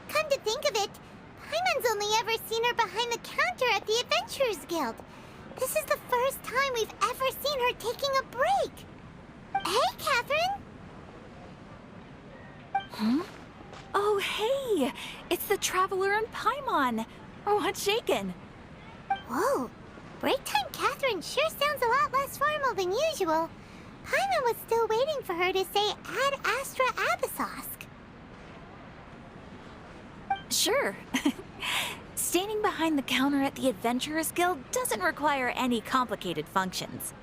Come to think of it, Paimon's only ever seen her behind the counter at the Adventurers Guild. This is the first time we've ever seen her taking a break. Hey, Catherine! Huh? Oh, hey! It's the Traveler and Paimon. Oh, what's shaken? Whoa. Break time Catherine sure sounds a lot less formal than usual. Paimon was still waiting for her to say Ad Astra Abyssosque. Sure. Standing behind the counter at the Adventurers Guild doesn't require any complicated functions.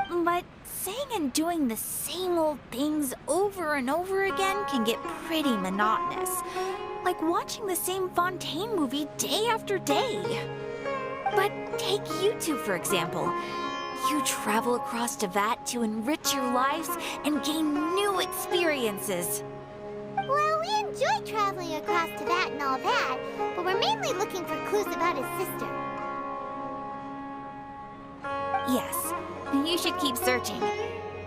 But saying and doing the same old things over and over again can get pretty monotonous. Like watching the same Fontaine movie day after day. But take you two, for example. You travel across Tevat to enrich your lives and gain new experiences. Well, we enjoy traveling across Tibet and all that, but we're mainly looking for clues about his sister. Yes, you should keep searching.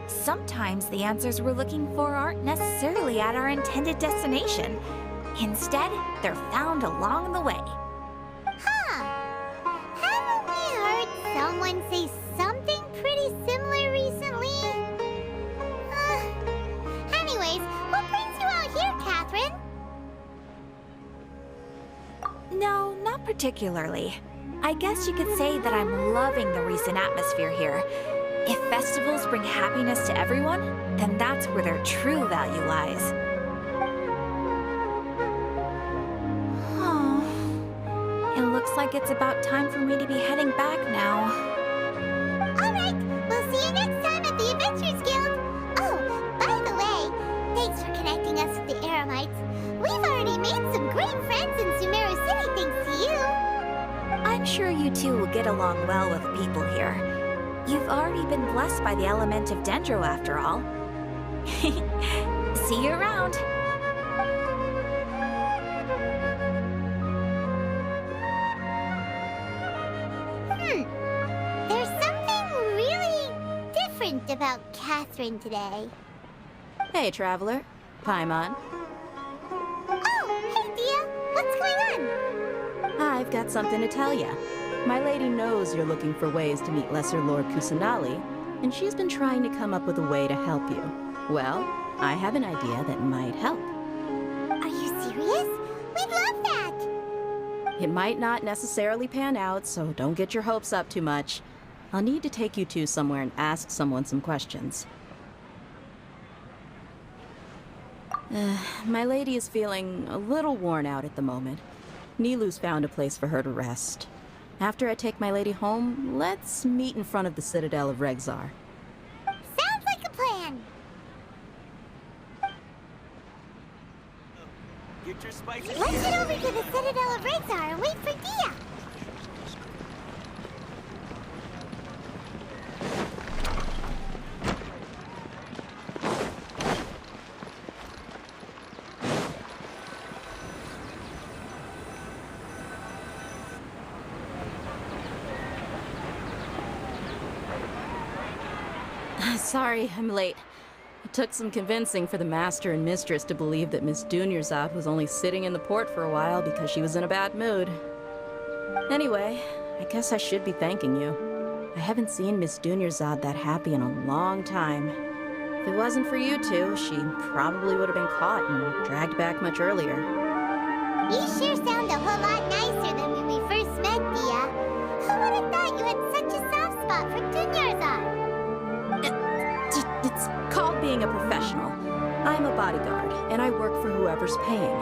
Sometimes the answers we're looking for aren't necessarily at our intended destination. Instead, they're found along the way. Huh. Haven't we heard someone say something pretty similar recently? Anyways, what brings you out here, Catherine? No, not particularly. I guess you could say that I'm loving the recent atmosphere here. If festivals bring happiness to everyone, then that's where their true value lies. Oh, it looks like it's about time for me to be heading back now. Alright, we'll see you next time at the Adventures Guild. Oh, by the way, thanks for connecting us with the Eremites. We've already made some great friends in Sumeru City thanks to you. I'm sure you two will get along well with the people here. You've already been blessed by the element of Dendro, after all. See you around. There's something really different about Catherine today. Hey, Traveler. Paimon. Oh, hey, Dia. What's going on? I've got something to tell ya. My lady knows you're looking for ways to meet Lesser Lord Kusanali, and she's been trying to come up with a way to help you. Well, I have an idea that might help. Are you serious? We'd love that! It might not necessarily pan out, so don't get your hopes up too much. I'll need to take you two somewhere and ask someone some questions. My lady is feeling a little worn out at the moment. Nilu's found a place for her to rest. After I take my lady home, let's meet in front of the Citadel of Regzar. Sounds like a plan! Get your spices. Let's head over to the Citadel of Regzar and wait for Dia! Sorry, I'm late. It took some convincing for the master and mistress to believe that Miss Dunyarzad was only sitting in the port for a while because she was in a bad mood. Anyway, I guess I should be thanking you. I haven't seen Miss Dunyarzad that happy in a long time. If it wasn't for you two, she probably would have been caught and dragged back much earlier. You sure sound a whole lot nicer than when we first met, Dia. Who would have thought you had such a soft spot for Dunyarzad? It's called being a professional. I'm a bodyguard, and I work for whoever's paying.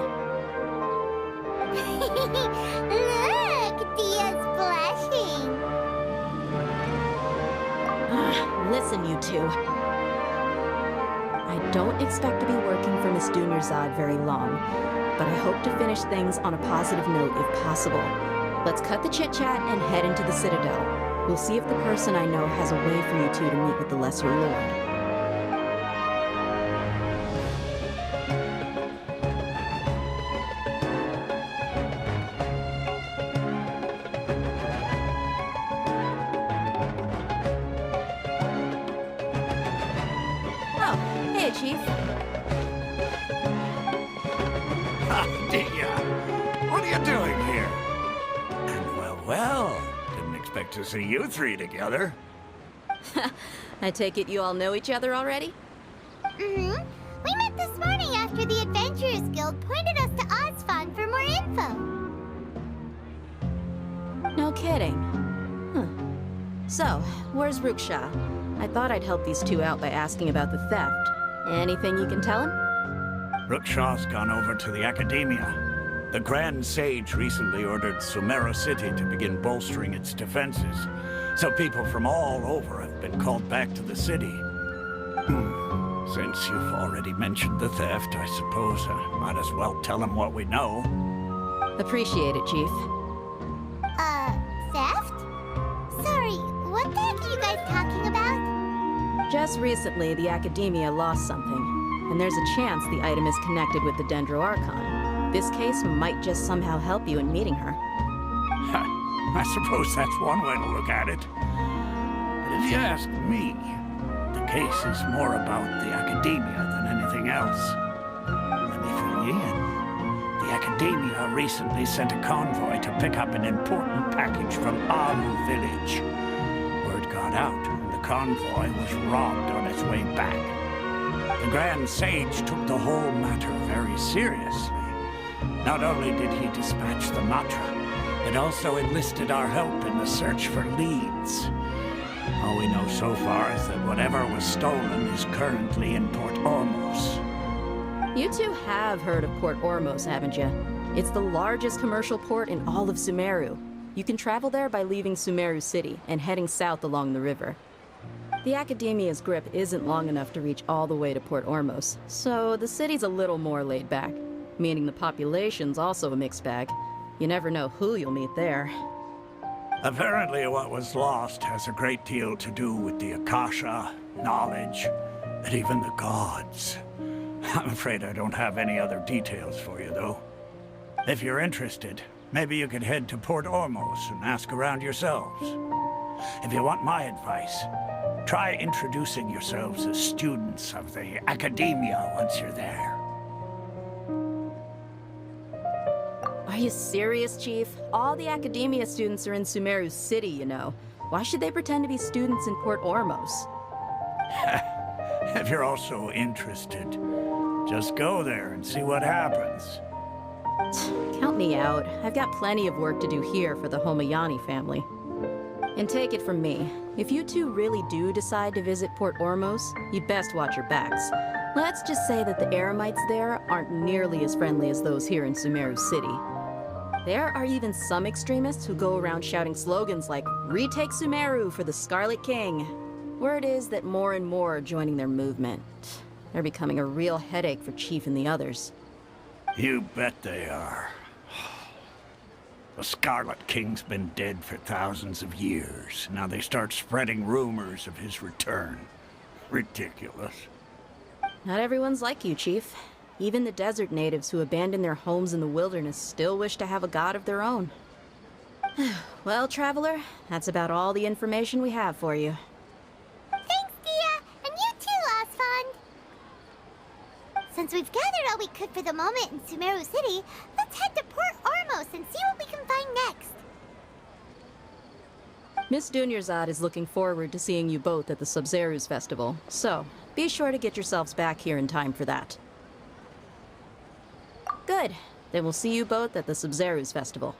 Look, Dia's blushing. Listen, you two. I don't expect to be working for Miss Dunyarzad very long, but I hope to finish things on a positive note if possible. Let's cut the chit-chat and head into the Citadel. We'll see if the person I know has a way for you two to meet with the Lesser Lord. Chief. Dia, what are you doing here? And well, didn't expect to see you three together. I take it you all know each other already? Mm-hmm. We met this morning after the Adventurers Guild pointed us to Ozfon for more info. No kidding. So, where's Ruksha? I thought I'd help these two out by asking about the theft. Anything you can tell him? Ruksha's gone over to the Academia. The Grand Sage recently ordered Sumeru City to begin bolstering its defenses, so people from all over have been called back to the city. Since you've already mentioned the theft, I suppose I might as well tell him what we know. Appreciate it, Chief. Theft? Sorry, what the heck are you guys talking about? Just recently, the Academia lost something. and there's a chance the item is connected with the Dendro Archon. This case might just somehow help you in meeting her. I suppose that's one way to look at it. But if you ask me, the case is more about the Academia than anything else. Let me fill you in. The Academia recently sent a convoy to pick up an important package from Alu village. Word got out, and the convoy was robbed on its way back. The Grand Sage took the whole matter very seriously. Not only did he dispatch the Matra, but also enlisted our help in the search for leads. All we know so far is that whatever was stolen is currently in Port Ormos. You two have heard of Port Ormos, haven't you? It's the largest commercial port in all of Sumeru. You can travel there by leaving Sumeru City and heading south along the river. The Academia's grip isn't long enough to reach all the way to Port Ormos, so the city's a little more laid back, meaning the population's also a mixed bag. You never know who you'll meet there. Apparently what was lost has a great deal to do with the Akasha, knowledge, and even the gods. I'm afraid I don't have any other details for you, though. If you're interested, maybe you could head to Port Ormos and ask around yourselves. If you want my advice, try introducing yourselves as students of the Academia once you're there. Are you serious, Chief? All the Academia students are in Sumeru City, you know. Why should they pretend to be students in Port Ormos? If you're also interested, just go there and see what happens. Count me out. I've got plenty of work to do here for the Homayani family. And take it from me, if you two really do decide to visit Port Ormos, you best watch your backs. Let's just say that the Eremites there aren't nearly as friendly as those here in Sumeru City. There are even some extremists who go around shouting slogans like, "Retake Sumeru for the Scarlet King." Word is that more and more are joining their movement. They're becoming a real headache for Chief and the others. You bet they are. The Scarlet King's been dead for thousands of years. Now they start spreading rumors of his return. Ridiculous. Not everyone's like you, Chief. Even the desert natives who abandoned their homes in the wilderness still wish to have a god of their own. Well, Traveler, that's about all the information we have for you. Thanks, Dia! And you too, Osfond! Since we've gathered all we could for the moment in Sumeru City, let's head to Port Ormos and see what we can find next. Miss Dunyarzad is looking forward to seeing you both at the Sub-Zerus Festival, so be sure to get yourselves back here in time for that. Good. Then we'll see you both at the Sub-Zerus Festival.